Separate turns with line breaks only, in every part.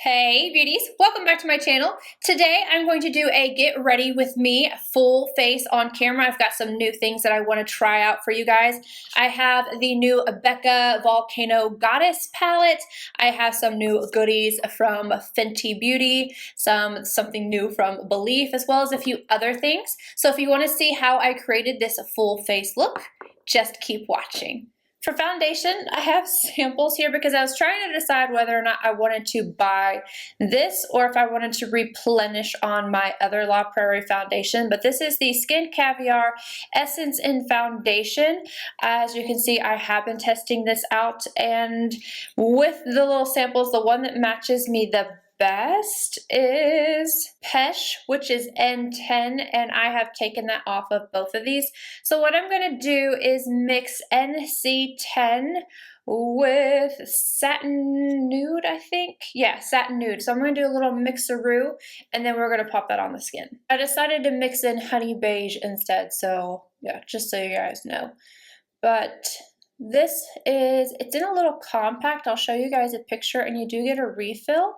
Hey beauties, welcome back to my channel. Today I'm going to do a get ready with me full face on camera. I've got some new things that I want to try out for you guys. I have the new Becca Volcano Goddess palette. I have some new goodies from Fenty Beauty, something new from Belif, as well as a few other things. So if you want to see how I created this full face look, just keep watching. For foundation, I have samples here because I was trying to decide whether or not I wanted to buy this or if I wanted to replenish on my other La Prairie foundation. But this is the Skin Caviar Essence in Foundation. As you can see, I have been testing this out, and with the little samples, the one that matches me the best is Pesh, which is N10, and I have taken that off of both of these. So what I'm going to do is mix NC10 with Satin Nude, I think. Yeah, Satin Nude. So I'm going to do a little mixeroo, and then we're going to pop that on the skin. I decided to mix in Honey Beige instead, so yeah, just so you guys know. But this is, it's in a little compact. I'll show you guys a picture, and you do get a refill.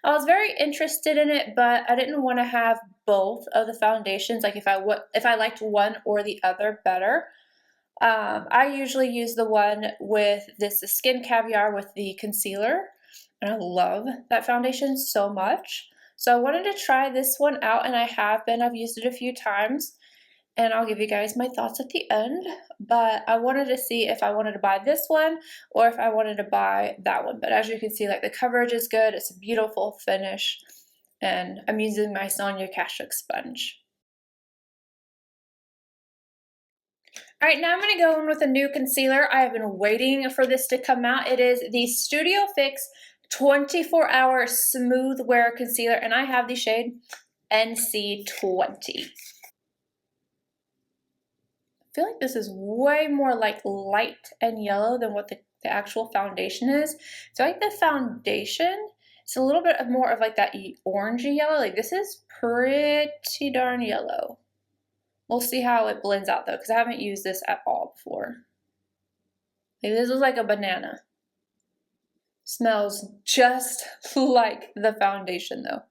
I was very interested in it, but I didn't want to have both of the foundations, like if I liked one or the other better. I usually use the one with this Skin Caviar with the concealer, and I love that foundation so much. So I wanted to try this one out, and I have been. I've used it a few times, and I'll give you guys my thoughts at the end. But I wanted to see if I wanted to buy this one or if I wanted to buy that one. But as you can see, like, the coverage is good. It's a beautiful finish. And I'm using my Sonia Kashuk sponge. All right, now I'm going to go in with a new concealer. I have been waiting for this to come out. It is the Studio Fix 24-Hour Smooth Wear Concealer, and I have the shade NC20. I feel like this is way more like light and yellow than what the actual foundation is. So I like the foundation, it's a little bit more of like that orangey yellow. Like, this is pretty darn yellow. We'll see how it blends out though, because I haven't used this at all before. Like, this is like a banana. Smells just like the foundation though.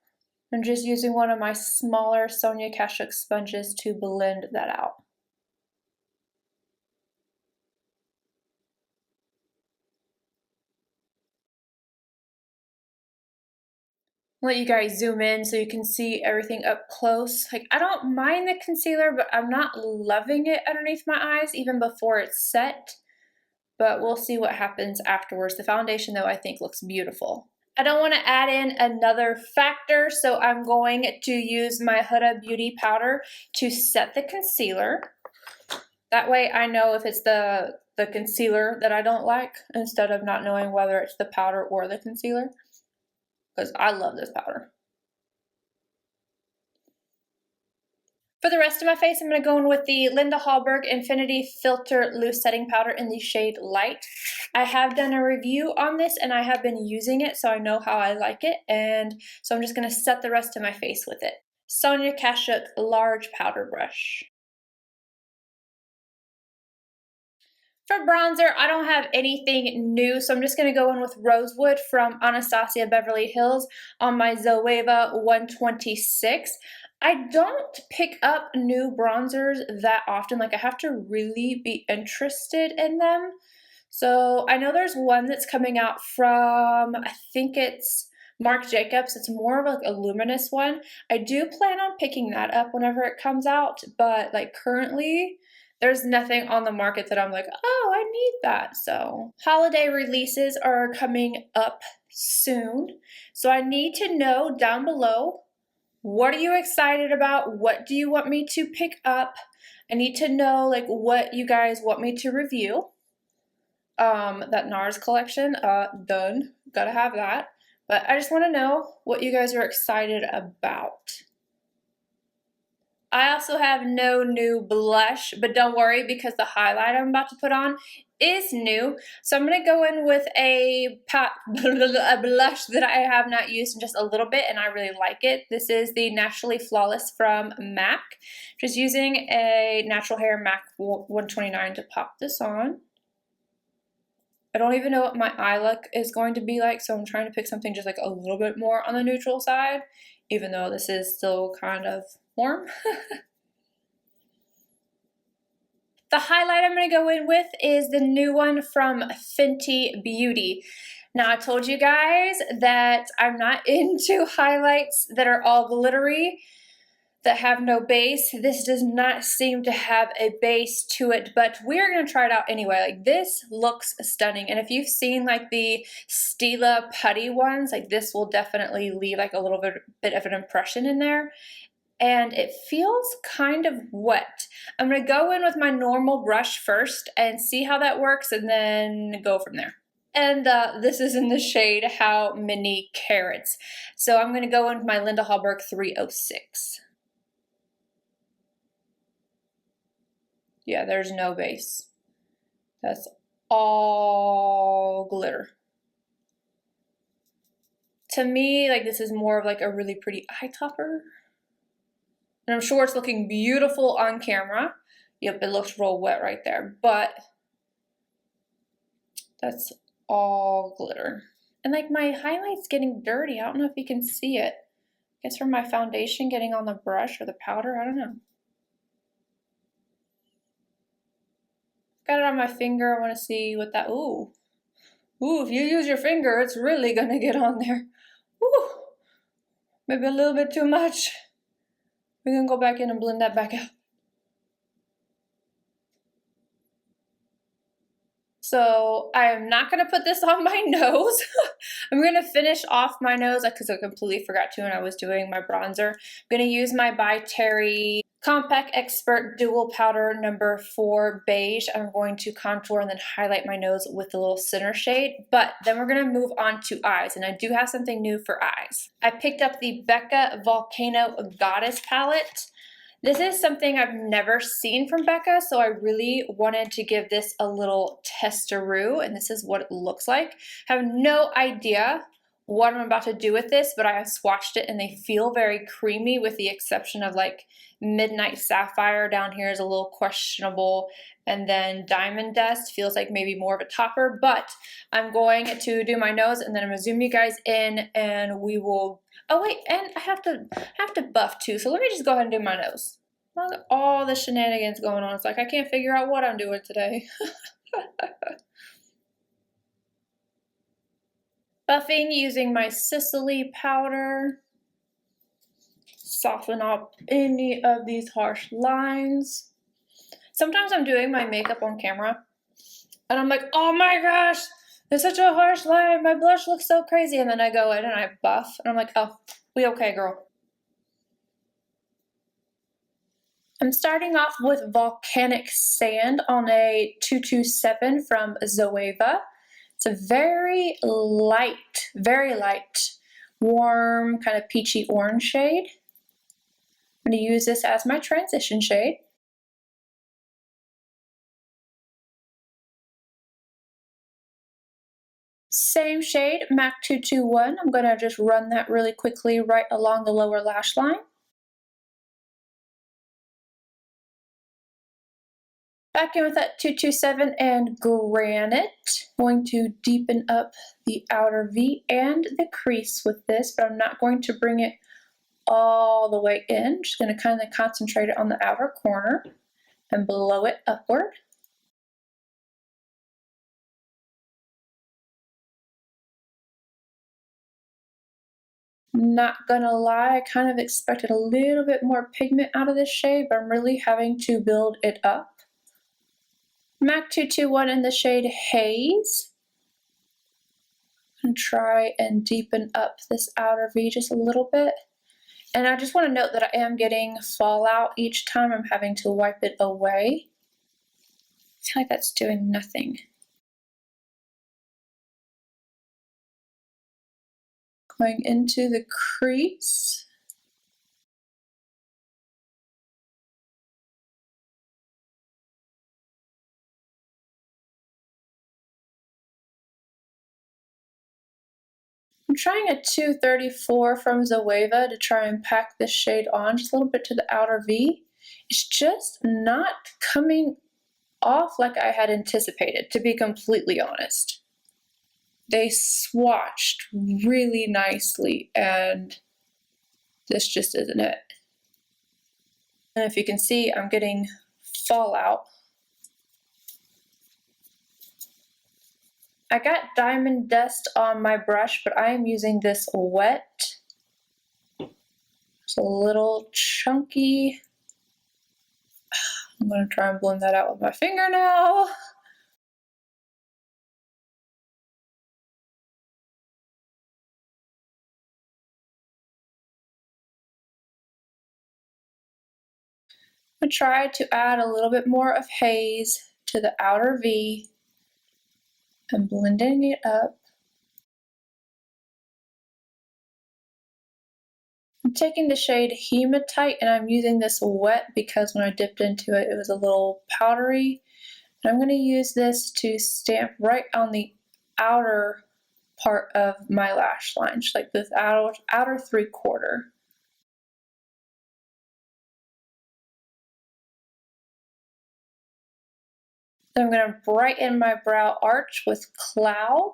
I'm just using one of my smaller Sonia Kashuk sponges to blend that out. Let you guys zoom in so you can see everything up close. Like, I don't mind the concealer, but I'm not loving it underneath my eyes even before it's set. But we'll see what happens afterwards. The foundation though, I think looks beautiful. I don't want to add in another factor, so I'm going to use my Huda Beauty powder to set the concealer. That way I know if it's the concealer that I don't like, instead of not knowing whether it's the powder or the concealer. Because I love this powder. For the rest of my face, I'm going to go in with the Linda Hallberg Infinity Filter Loose Setting Powder in the shade Light. I have done a review on this, and I have been using it, so I know how I like it. And so I'm just going to set the rest of my face with it. Sonia Kashuk Large Powder Brush. For bronzer, I don't have anything new, so I'm just going to go in with Rosewood from Anastasia Beverly Hills on my Zoeva 126. I don't pick up new bronzers that often. Like, I have to really be interested in them. So I know there's one that's coming out from, I think it's Marc Jacobs. It's more of like a luminous one. I do plan on picking that up whenever it comes out, but like currently, there's nothing on the market that I'm like, oh, I need that. So holiday releases are coming up soon. So I need to know down below, what are you excited about? What do you want me to pick up? I need to know like what you guys want me to review. That Nars collection, done. Gotta have that. But I just want to know what you guys are excited about. I also have no new blush, but don't worry because the highlight I'm about to put on is new. So I'm going to go in with a blush that I have not used in just a little bit, and I really like it. This is the Naturally Flawless from MAC. Just using a Natural Hair MAC 129 to pop this on. I don't even know what my eye look is going to be like, so I'm trying to pick something just like a little bit more on the neutral side, even though this is still kind of warm. The highlight I'm going to go in with is the new one from Fenty Beauty. Now, I told you guys that I'm not into highlights that are all glittery, that have no base. This does not seem to have a base to it, but we're going to try it out anyway. Like, this looks stunning. And if you've seen like the Stila putty ones, like this will definitely leave like a little bit of an impression in there. And it feels kind of wet. I'm going to go in with my normal brush first and see how that works, and then go from there. And this is in the shade How Many Carrots. So I'm going to go in with my Linda Hallberg 306. Yeah, there's no base. That's all glitter. To me, like, this is more of like a really pretty eye topper. And I'm sure it's looking beautiful on camera. Yep, it looks real wet right there, but that's all glitter. And like, my highlight's getting dirty. I don't know if you can see it. I guess from my foundation getting on the brush or the powder, I don't know. Got it on my finger. I want to see what that, ooh, if you use your finger, it's really gonna get on there. Ooh, maybe a little bit too much. We're gonna go back in and blend that back out. So I am not gonna put this on my nose. I'm gonna finish off my nose because I completely forgot to when I was doing my bronzer. I'm gonna use my by Terry Compact Expert Dual Powder number 4 Beige. I'm going to contour and then highlight my nose with the little center shade, but then we're gonna move on to eyes, and I do have something new for eyes. I picked up the Becca Volcano Goddess palette. This is something I've never seen from Becca, so I really wanted to give this a little testaroo, and this is what it looks like. I have no idea what I'm about to do with this, but I have swatched it and they feel very creamy, with the exception of like Midnight Sapphire down here is a little questionable, and then Diamond Dust feels like maybe more of a topper. But I'm going to do my nose, and then I'm gonna zoom you guys in, and we will, oh wait, and I have to buff too, so let me just go ahead and do my nose. Look at all the shenanigans going on. It's like I can't figure out what I'm doing today. Buffing using my Sisley powder. Soften up any of these harsh lines. Sometimes I'm doing my makeup on camera and I'm like, oh my gosh, there's such a harsh line. My blush looks so crazy. And then I go in and I buff and I'm like, oh, we okay, girl. I'm starting off with Volcanic Sand on a 227 from Zoeva. It's a very light, warm, kind of peachy orange shade. I'm going to use this as my transition shade. Same shade, MAC 221. I'm going to just run that really quickly right along the lower lash line. Back in with that 227 and Granite. Going to deepen up the outer V and the crease with this, but I'm not going to bring it all the way in. Just going to kind of concentrate it on the outer corner and blow it upward. Not gonna lie, I kind of expected a little bit more pigment out of this shade, but I'm really having to build it up. MAC 221 in the shade Haze. And try and deepen up this outer V just a little bit. And I just want to note that I am getting fallout each time I'm having to wipe it away. I feel like that's doing nothing. Going into the crease. I'm trying a 234 from Zoeva to try and pack this shade on just a little bit to the outer V. It's just not coming off like I had anticipated, to be completely honest. they swatched really nicely, and this just isn't it. And if you can see, I'm getting fallout. I got diamond dust on my brush, but I am using this wet. It's a little chunky. I'm going to try and blend that out with my finger now. I try to add a little bit more of haze to the outer V and blending it up. I'm taking the shade Hematite, and I'm using this wet because when I dipped into it, it was a little powdery. And I'm going to use this to stamp right on the outer part of my lash line, just like this outer 3/4. Then I'm going to brighten my brow arch with Cloud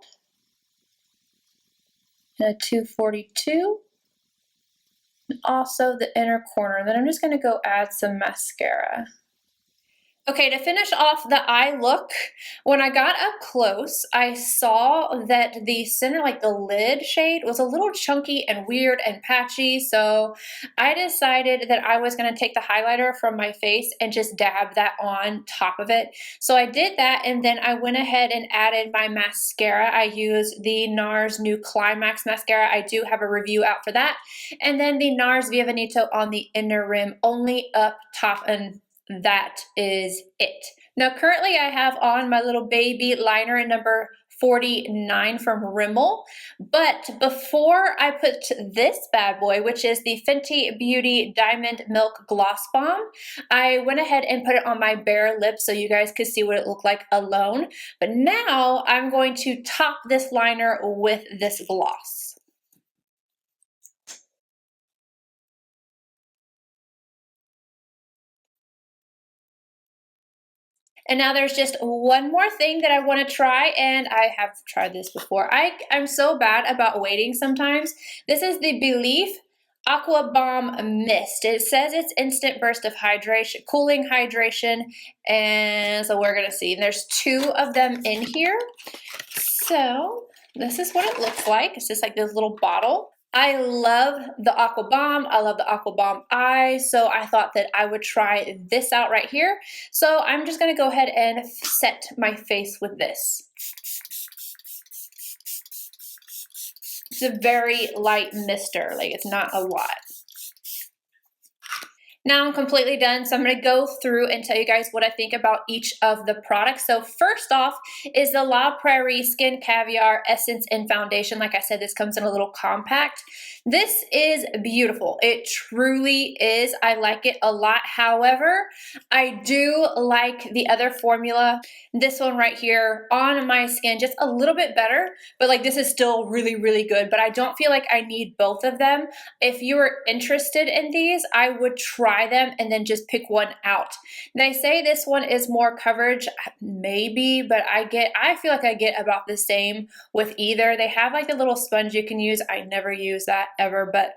and a 242. And also the inner corner. Then I'm just going to go add some mascara. Okay, to finish off the eye look, when I got up close, I saw that the center, like the lid shade, was a little chunky and weird and patchy, so I decided that I was going to take the highlighter from my face and just dab that on top of it. So I did that, and then I went ahead and added my mascara. I used the Nars new Climax mascara. I do have a review out for that. And then the Nars Via Veneto on the inner rim, only up top, and that is it. Now currently I have on my little baby liner in number 49 from Rimmel, but before I put this bad boy, which is the Fenty Beauty Diamond Milk Gloss Bomb, I went ahead and put it on my bare lips so you guys could see what it looked like alone. But now I'm going to top this liner with this gloss. And now there's just one more thing that I want to try, and I have tried this before. I'm so bad about waiting sometimes. This is the Belif Aqua Bomb Mist. It says it's instant burst of hydration, cooling hydration, and so we're gonna see. And there's 2 of them in here. So this is what it looks like. It's just like this little bottle. I love the Aqua Bomb. I love the Aqua Bomb Eye, so I thought that I would try this out right here. So I'm just going to go ahead and set my face with this. It's a very light mister, like it's not a lot. Now I'm completely done, so I'm going to go through and tell you guys what I think about each of the products. So first off is the La Prairie Skin Caviar Essence and Foundation. Like I said, this comes in a little compact. This is beautiful. It truly is. I like it a lot. However, I do like the other formula, this one right here, on my skin just a little bit better, but like this is still really, really good, but I don't feel like I need both of them. If you are interested in these, I would try them and then just pick one out. They say this one is more coverage, maybe, but I feel like I get about the same with either. They have like a little sponge you can use. I never use that ever, but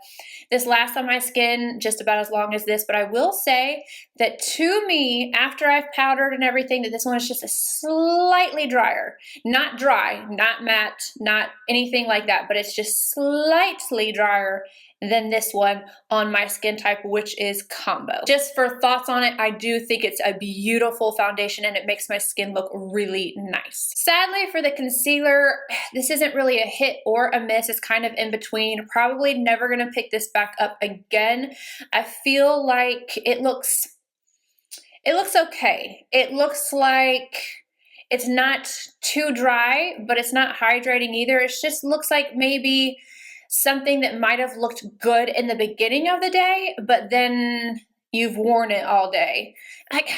this lasts on my skin just about as long as this. But I will say that to me, after I've powdered and everything, that this one is just a slightly drier. Not dry, not matte, not anything like that, but it's just slightly drier than this one on my skin type, which is combo. Just for thoughts on it, I do think it's a beautiful foundation and it makes my skin look really nice. Sadly for the concealer, this isn't really a hit or a miss. It's kind of in between. Probably never gonna pick this back up again. I feel like it looks okay. It looks like it's not too dry, but it's not hydrating either. It just looks like maybe something that might have looked good in the beginning of the day, but then you've worn it all day. Like,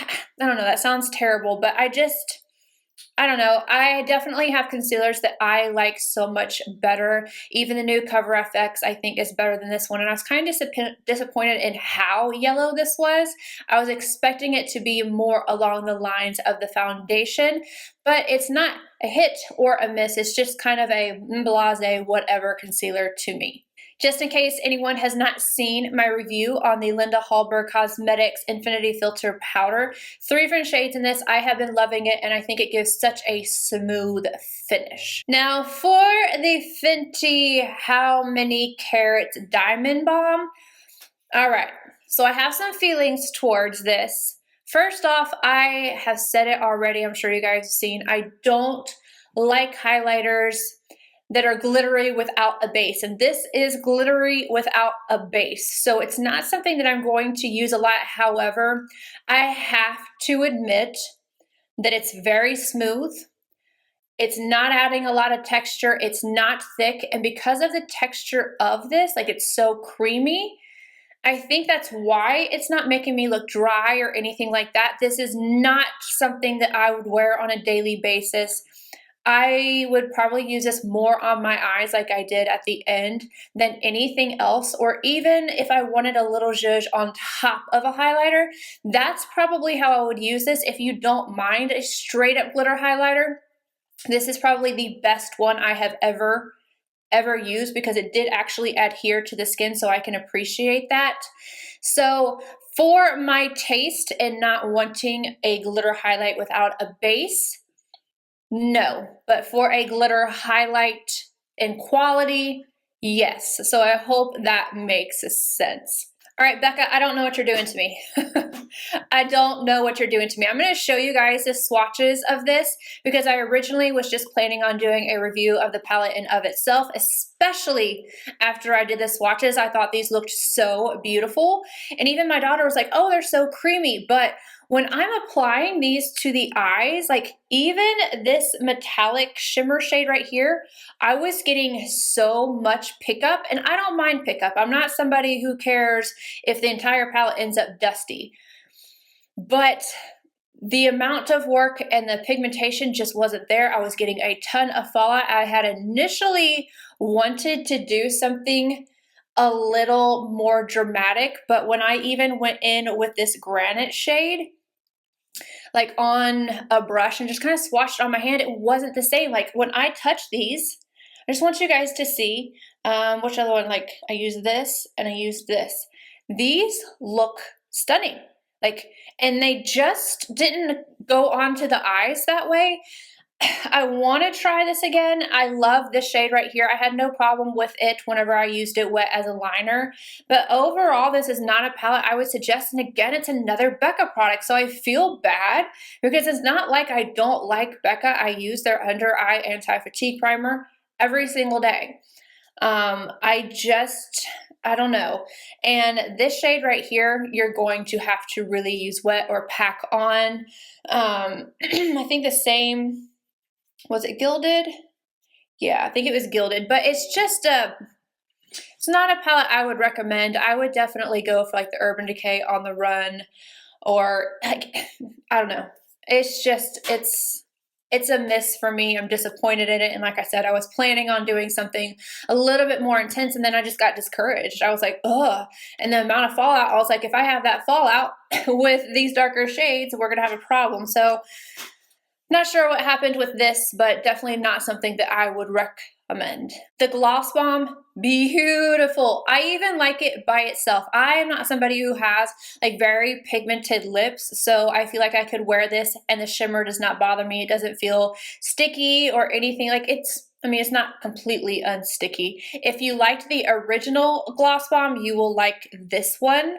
I don't know, that sounds terrible, but I just, I don't know. I definitely have concealers that I like so much better. Even the new Cover FX I think is better than this one. And I was kind of disappointed in how yellow this was. I was expecting it to be more along the lines of the foundation, but it's not a hit or a miss. It's just kind of a blase whatever concealer to me. Just in case anyone has not seen my review on the Linda Hallberg Cosmetics Infinity Filter Powder, 3 different shades in this. I have been loving it, and I think it gives such a smooth finish. Now for the Fenty How Many Carats Diamond Balm. All right, so I have some feelings towards this. First off, I have said it already, I'm sure you guys have seen, I don't like highlighters that are glittery without a base, and this is glittery without a base, so it's not something that I'm going to use a lot. However, I have to admit that it's very smooth. It's not adding a lot of texture, it's not thick, and because of the texture of this, like it's so creamy, I think that's why it's not making me look dry or anything like that. This is not something that I would wear on a daily basis. I would probably use this more on my eyes like I did at the end than anything else, or even if I wanted a little zhuzh on top of a highlighter, that's probably how I would use this. If you don't mind a straight up glitter highlighter, this is probably the best one I have ever used because it did actually adhere to the skin, so I can appreciate that. So for my taste and not wanting a glitter highlight without a base, no, but for a glitter highlight in quality, yes. So I hope that makes sense. All right, Becca, I don't know what you're doing to me. I don't know what you're doing to me. I'm going to show you guys the swatches of this because I originally was just planning on doing a review of the palette in of itself, especially after I did the swatches. I thought these looked so beautiful. And even my daughter was like, oh, they're so creamy. But when I'm applying these to the eyes, like even this metallic shimmer shade right here, I was getting so much pickup, and I don't mind pickup. I'm not somebody who cares if the entire palette ends up dusty, but the amount of work and the pigmentation just wasn't there. I was getting a ton of fallout. I had initially wanted to do something a little more dramatic, but when I even went in with this granite shade, like on a brush and just kind of swatched on my hand, it wasn't the same. Like when I touch these, I just want you guys to see which other one, like I use this and I use this. These look stunning. Like, and they just didn't go onto the eyes that way. I want to try this again. I love this shade right here. I had no problem with it whenever I used it wet as a liner. But overall, this is not a palette I would suggest. And again, it's another Becca product. So I feel bad because it's not like I don't like Becca. I use their under eye anti-fatigue primer every single day. I don't know. And this shade right here, you're going to have to really use wet or pack on. I think the same, was it Gilded? Yeah, I think it was Gilded, but it's just it's not a palette I would recommend. I would definitely go for like the Urban Decay On the Run, or like, I don't know. It's just, it's a miss for me. I'm disappointed in it. And like I said, I was planning on doing something a little bit more intense, and then I just got discouraged. I was like, ugh. And the amount of fallout, I was like, if I have that fallout with these darker shades, we're going to have a problem. So not sure what happened with this, but definitely not something that I would recommend. The Gloss Bomb, beautiful. I even like it by itself. I am not somebody who has like very pigmented lips, so I feel like I could wear this and the shimmer does not bother me. It doesn't feel sticky or anything. Like it's not completely unsticky. If you liked the original Gloss Bomb, you will like this one.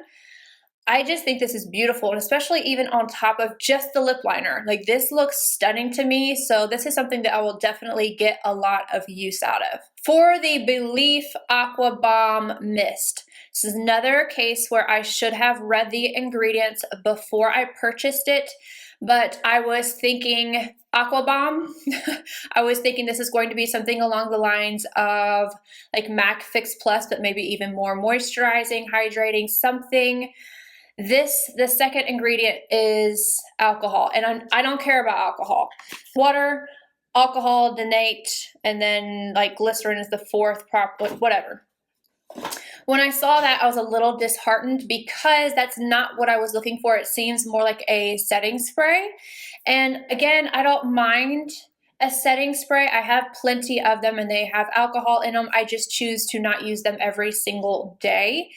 I just think this is beautiful, and especially even on top of just the lip liner. Like this looks stunning to me, so this is something that I will definitely get a lot of use out of. For the Belif Aqua Bomb Mist, this is another case where I should have read the ingredients before I purchased it, but I was thinking Aqua Bomb. I was thinking this is going to be something along the lines of like MAC Fix Plus, but maybe even more moisturizing, hydrating, something The second ingredient is alcohol, and I don't care about alcohol. Water, alcohol, denate, and then like glycerin is the fourth, whatever. When I saw that, I was a little disheartened because that's not what I was looking for. It seems more like a setting spray. And again, I don't mind a setting spray. I have plenty of them and they have alcohol in them. I just choose to not use them every single day.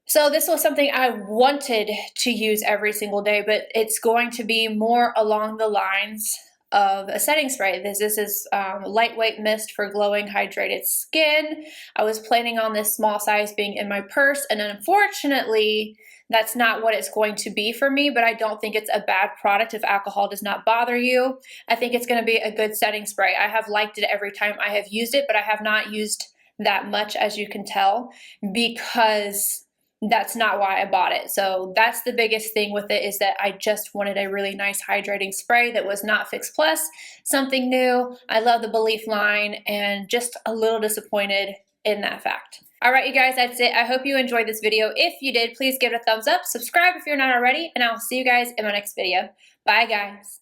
So this was something I wanted to use every single day, but it's going to be more along the lines of a setting spray. This is lightweight mist for glowing, hydrated skin. I was planning on this small size being in my purse, and unfortunately, that's not what it's going to be for me, but I don't think it's a bad product if alcohol does not bother you. I think it's going to be a good setting spray. I have liked it every time I have used it, but I have not used that much, as you can tell, because that's not why I bought it. So that's the biggest thing with it, is that I just wanted a really nice hydrating spray that was not Fix Plus, something new. I love the Belif line and just a little disappointed in that fact. All right, you guys, that's it. I hope you enjoyed this video. If you did, please give it a thumbs up, subscribe if you're not already, and I'll see you guys in my next video. Bye, guys.